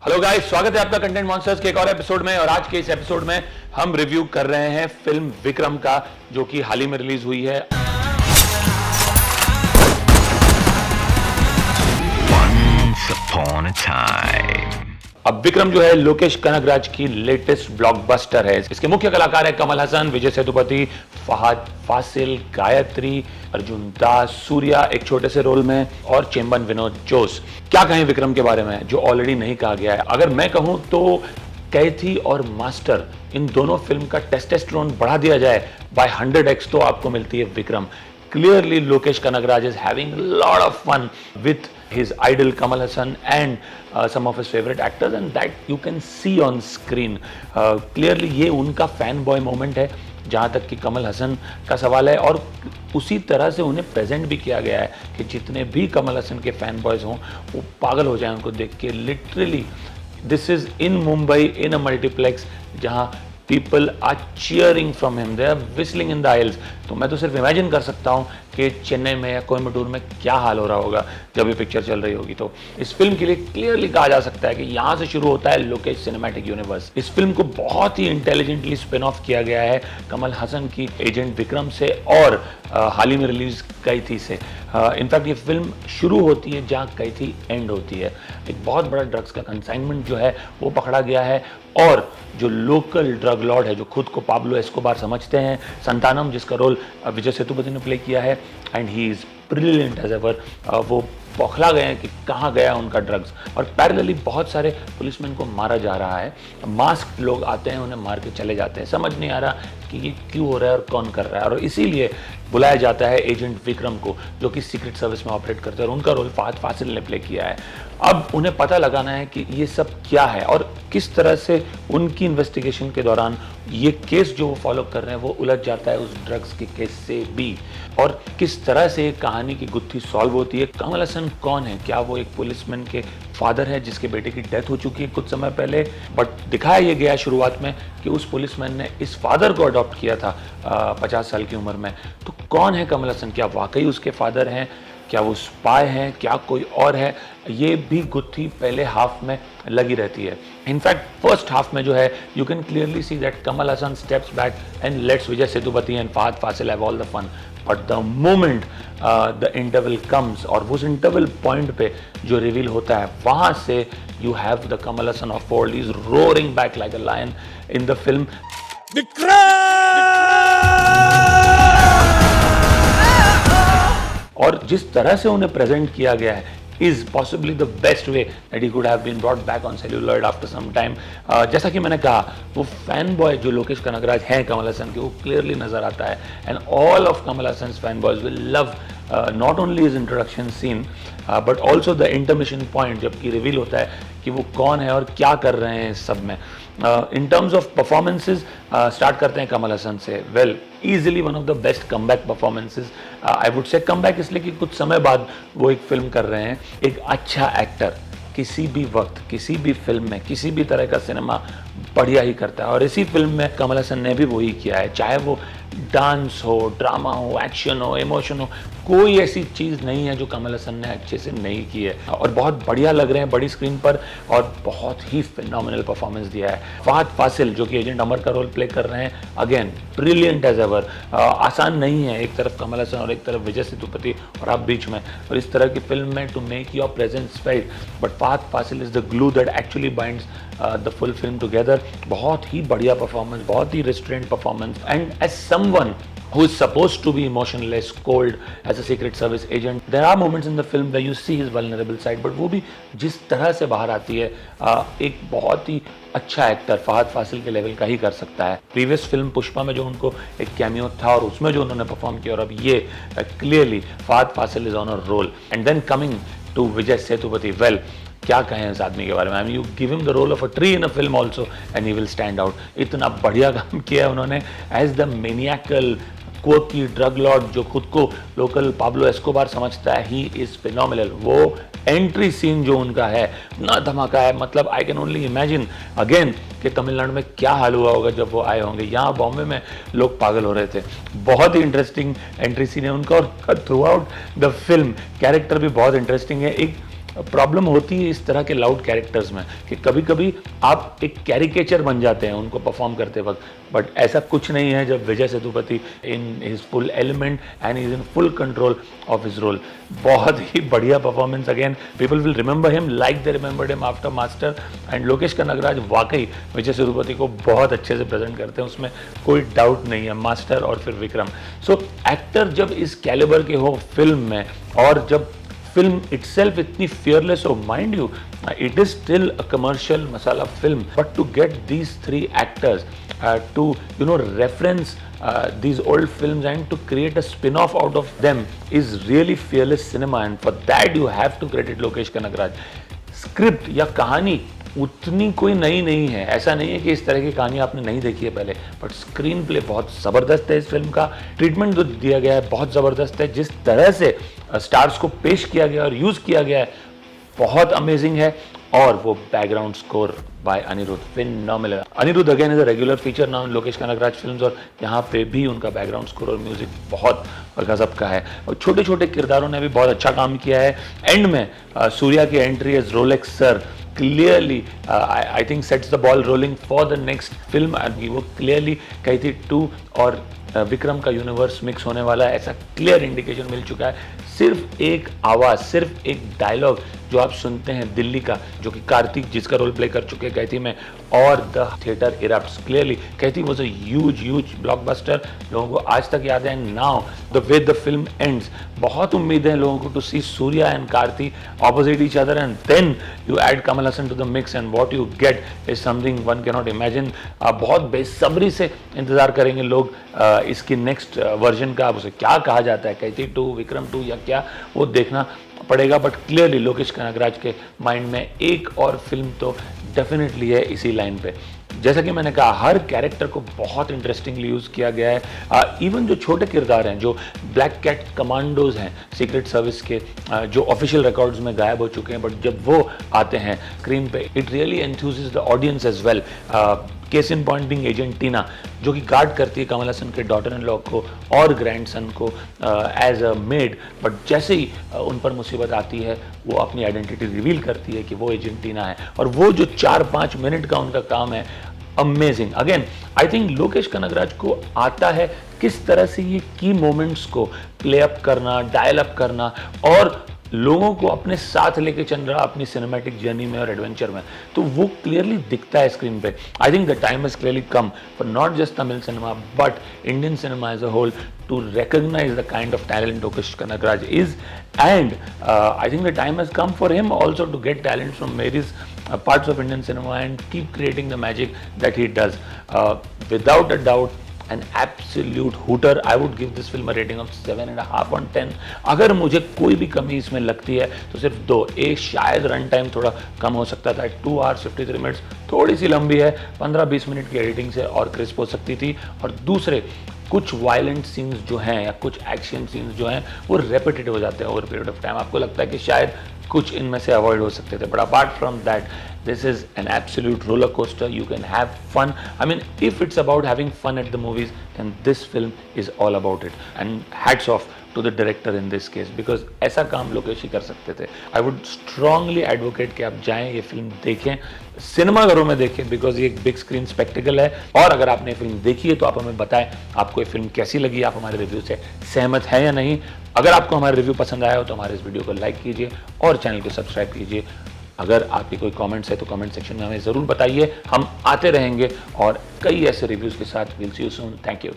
Hello guys, स्वागत है आपका कंटेंट मॉन्स्टर्स के एक और एपिसोड में। और आज के इस एपिसोड में हम रिव्यू कर रहे हैं फिल्म विक्रम का, जो कि हाल ही में रिलीज हुई है। Once upon a time. अब विक्रम जो है लोकेश कनगराज की लेटेस्ट ब्लॉकबस्टर है। इसके मुख्य कलाकार है कमल हसन, विजय सेतुपति, फहद फासिल, गायत्री, अर्जुन दास, सूर्या एक छोटे से रोल में और चेम्बन विनोद जोश। क्या कहें विक्रम के बारे में जो ऑलरेडी नहीं कहा गया है। अगर मैं कहूं तो कैथी और मास्टर, इन दोनों फिल्म का टेस्टोस्टेरोन बढ़ा दिया जाए बाय 100x तो आपको मिलती है Vikram. Clearly, Lokesh Kanagaraj is having a lot of fun with his idol Kamal Hassan and some of his favorite actors, and that you can see on screen. Clearly, ये उनका fan boy moment है जहाँ तक कि कमल हसन का सवाल है, और उसी तरह से उन्हें प्रेजेंट भी किया गया है कि जितने भी कमल हसन के फैन बॉयज हों वो पागल हो जाएं उनको देख के। Literally this is in Mumbai in a multiplex जहाँ people are cheering from him, they are whistling in the aisles. तो मैं तो सिर्फ इमेजिन कर सकता हूँ कि चेन्नई में या कोयम्बटूर में क्या हाल हो रहा होगा जब ये पिक्चर चल रही होगी। तो इस फिल्म के लिए क्लियरली कहा जा सकता है कि यहाँ से शुरू होता है लोकेश सिनेमैटिक यूनिवर्स। इस फिल्म को बहुत ही इंटेलिजेंटली स्पिन ऑफ किया गया है कमल हसन की एजेंट विक्रम से और हाल ही में रिलीज कैथी से। इनफैक्ट ये फिल्म शुरू होती है जहाँ कैथी एंड होती है। एक बहुत बड़ा ड्रग्स का कंसाइनमेंट जो है वो पकड़ा गया है, और जो लोकल ड्रग लॉर्ड है जो खुद को पाब्लो एस्कोबार समझते हैं, संतानम, जिसका रोल विजय सेतुपति ने प्ले किया है, and he is brilliant as ever. वो बौखला गए हैं कि कहाँ गया उनका ड्रग्स। और पैरेलली बहुत सारे पुलिसमैन को मारा जा रहा है। मास्क लोग आते हैं, उन्हें मार के चले जाते हैं। समझ नहीं आ रहा कि ये क्यों हो रहा है और कौन कर रहा है। और इसीलिए बुलाया जाता है एजेंट विक्रम को, जो कि सीक्रेट सर्विस में ऑपरेट करते हैं, और उनका रोल फहद फासिल ने प्ले किया है। अब उन्हें पता लगाना है कि ये सब क्या है और किस तरह से उनकी इन्वेस्टिगेशन के दौरान ये केस जो वो फॉलो कर रहे हैं वो उलझ जाता है उस ड्रग्स के केस से भी, और किस तरह से एक कहानी की गुत्थी सॉल्व होती है। कमल हसन कौन है? क्या वो एक पुलिसमैन के फादर है जिसके बेटे की डेथ हो चुकी है कुछ समय पहले, बट दिखाया ये गया शुरुआत में कि उस पुलिसमैन ने इस फादर को अडॉप्ट किया था 50 साल की उम्र में। तो कौन है कमल हसन? क्या वाकई उसके फादर हैं? क्या वो स्पाई हैं? क्या कोई और है? ये भी गुत्थी पहले हाफ में लगी रहती है। इनफैक्ट फर्स्ट हाफ में जो है you can clearly see that Kamal Haasan steps back and lets Vijay Sethupathi and Fahadh Faasil have all the fun. But the moment the interval comes, और उस इंटरवल पॉइंट पे जो रिवील होता है वहां से you have the Kamal Haasan of old is roaring back like a lion in the film. और जिस तरह से उन्हें प्रेजेंट किया गया है is possibly the best way that he could have been brought back on celluloid after some time. जैसा कि मैंने कहा, वो फैन बॉय जो लोकेश कनगराज हैं कमल हसन के, वो क्लियरली नजर आता है, and all of Kamal Haasan fan boys will love not only his introduction scene but also the intermission point जबकि रिवील होता है कि वो कौन है और क्या कर रहे हैं इस सब में। In terms of performances start करते हैं कमल हसन से। Well, easily one of the best comeback performances. I would say comeback इसलिए कि कुछ समय बाद वो एक फिल्म कर रहे हैं। एक अच्छा एक्टर किसी भी वक्त किसी भी फिल्म में किसी भी तरह का सिनेमा बढ़िया ही करता है, और इसी फिल्म में कमल हसन ने भी वही किया है। चाहे वो डांस हो, ड्रामा हो, एक्शन हो, इमोशन हो, कोई ऐसी चीज़ नहीं है जो कमल हसन ने अच्छे से नहीं की है, और बहुत बढ़िया लग रहे हैं बड़ी स्क्रीन पर, और बहुत ही फिनोमिनल परफॉर्मेंस दिया है। फहद फासिल जो कि एजेंट अमर का रोल प्ले कर रहे हैं, अगेन ब्रिलियंट एज एवर। आसान नहीं है, एक तरफ कमल हसन और एक तरफ विजय सेतुपति और आप बीच में, और इस तरह की फिल्म में to make your presence felt, but Fahadh Faasil is the glue that actually binds the full film together. बहुत ही बढ़िया परफॉर्मेंस, बहुत ही restraint performance, and as someone who is supposed to be emotionless, cold as a secret service agent, there are moments in the film where you see his vulnerable side, but वो भी जिस तरह से बाहर आती है एक बहुत ही अच्छा एक्टर फहद फासिल के लेवल का ही कर सकता है। प्रीवियस फिल्म पुष्पा में जो उनको एक कैमियो था और उसमें जो उन्होंने परफॉर्म किया, और अब ये clearly Fahadh Faasil is on a roll. And then coming to Vijay Sethupathi, well क्या कहें इस आदमी के बारे में। I mean you give him the role of a tree in a film also and he will stand out. इतना बढ़िया काम किया है उन्होंने एज द मैनियाकल कोकी ड्रग लॉर्ड जो खुद को लोकल पाब्लो एस्कोबार समझता है। He is phenomenal. वो एंट्री सीन जो उनका है ना धमाका है, मतलब I can only imagine again कि तमिलनाडु में क्या हाल हुआ होगा जब वो आए होंगे। यहाँ बॉम्बे में लोग पागल हो रहे थे। बहुत ही इंटरेस्टिंग एंट्री सीन है उनका, और through out the film character भी बहुत इंटरेस्टिंग है। एक प्रॉब्लम होती है इस तरह के लाउड कैरेक्टर्स में कि कभी कभी आप एक कैरिकेचर बन जाते हैं उनको परफॉर्म करते वक्त, बट ऐसा कुछ नहीं है जब Vijay Sethupathi in his full element and is in full control of his role. बहुत ही बढ़िया performance, again people will remember him like they remembered him after Master. And Lokesh Kanagaraj वाकई विजय सेतुपति को बहुत अच्छे से प्रेजेंट करते हैं, उसमें कोई डाउट नहीं है, मास्टर और फिर विक्रम। सो एक्टर जब इस कैलिबर के हो फिल्म में, और जब फिल्म itself इतनी fearless हो, mind you, it is still a commercial masala film, but to get these three actors to reference these old films and to create a spin-off out of them is really fearless cinema, and for that you have to credit Lokesh Kanagaraj. Script या कहानी उतनी कोई नई नहीं है, ऐसा नहीं है कि इस तरह की कहानी आपने नहीं देखी है पहले, बट स्क्रीन प्ले बहुत ज़बरदस्त है इस फिल्म का, ट्रीटमेंट जो दिया गया है बहुत ज़बरदस्त है, जिस तरह से स्टार्स को पेश किया गया और यूज़ किया गया है बहुत अमेजिंग है। और वो background score by Anirudh phenomenal. Anirudh again is a regular feature now in Lokesh Kanagaraj films, और यहाँ पे भी उनका बैकग्राउंड स्कोर और म्यूजिक बहुत गजब का है, और छोटे छोटे किरदारों ने भी बहुत अच्छा काम किया है। एंड में सूर्या की entry as Rolex sir clearly I think sets the ball rolling for the next film, and वो clearly कही थी 2 और विक्रम का यूनिवर्स मिक्स होने वाला है, ऐसा क्लियर इंडिकेशन मिल चुका है। सिर्फ एक आवाज़, सिर्फ एक डायलॉग जो आप सुनते हैं दिल्ली का, जो कि कार्तिक जिसका रोल प्ले कर चुके हैं कहती में, और the theatre erupts, clearly Kaithi was a huge blockbuster, लोगों को आज तक याद है। Now the way the film ends, बहुत उम्मीद है लोगों को to see Suriya and Karthi opposite each other, and then you add Kamal Haasan to the mix, and what you get is something one can not imagine. बहुत बेसब्री से इंतजार करेंगे लोग इसकी नेक्स्ट वर्जन का, अब उसे क्या कहा जाता है, कहती 2, विक्रम 2 या क्या, वो देखना पड़ेगा। बट क्लियरली लोकेश कनगराज के माइंड में एक और फिल्म तो डेफिनेटली है इसी लाइन पे। जैसा कि मैंने कहा, हर कैरेक्टर को बहुत इंटरेस्टिंगली यूज़ किया गया है। इवन जो छोटे किरदार हैं, जो ब्लैक कैट कमांडोज हैं सीक्रेट सर्विस के, जो ऑफिशियल रिकॉर्ड्स में गायब हो चुके हैं, बट जब वो आते हैं स्क्रीन पे, it really enthuses the audience as well. Case in point being agent Tina, जो कि गार्ड करती है कमल हसन के डॉटर इन लॉ को और ग्रैंडसन को एज अ मेड, बट जैसे ही उन पर मुसीबत आती है वो अपनी आइडेंटिटी रिवील करती है कि वो एजेंट टीना है, और वो जो 4-5 मिनट का उनका काम है, amazing. Again I think Lokesh Kanagaraj को आता है किस तरह से ये की मोमेंट्स को प्ले अप करना, डायल अप करना, और लोगों को अपने साथ लेके चल रहा अपनी सिनेमैटिक जर्नी में और एडवेंचर में, तो वो क्लियरली दिखता है स्क्रीन पे। I think the time has clearly come for not just Tamil cinema but Indian cinema as a whole to recognize the kind of talent Lokesh Kanagaraj is, and I think the time has come for him also to get talent from various parts of Indian cinema and keep creating the magic that he does. Without a doubt, an absolute hooter. I would give this film a rating of 7.5 on 10. अगर मुझे कोई भी कमी इसमें लगती है तो सिर्फ 2। एक, शायद रन टाइम थोड़ा कम हो सकता था, 2 hours 53 minutes थोड़ी सी लंबी है, 15-20 मिनट की एडिटिंग से और क्रिस्प हो सकती थी। और दूसरे, कुछ वायलेंट सीन्स जो हैं या कुछ एक्शन सीन्स जो हैं वो रेपिटेटिव हो जाते हैं ओवर पीरियड ऑफ टाइम, आपको लगता है कि शायद कुछ इनमें से अवॉइड हो सकते थे, but apart from that this is an absolute roller coaster. You can have fun. I mean, if it's about having fun at the movies, then this film is all about it. And hats off to the director in this case, because ऐसा काम लोकेश ही कर सकते थे। I would strongly advocate कि आप जाएं, ये film देखें, सिनेमाघरों में देखें, बिकॉज ये एक बिग स्क्रीन स्पेक्टिकल है। और अगर आपने फिल्म देखी है तो आप हमें बताएं आपको ये फिल्म कैसी लगी, आप हमारे रिव्यू से सहमत हैं या नहीं। अगर आपको हमारा रिव्यू पसंद आया हो तो हमारे इस वीडियो को लाइक कीजिए और चैनल को सब्सक्राइब कीजिए। अगर आपके कोई कमेंट्स है तो कमेंट सेक्शन में हमें ज़रूर बताइए, हम आते रहेंगे और कई ऐसे रिव्यूज़ के साथ। Will see you soon. Thank you.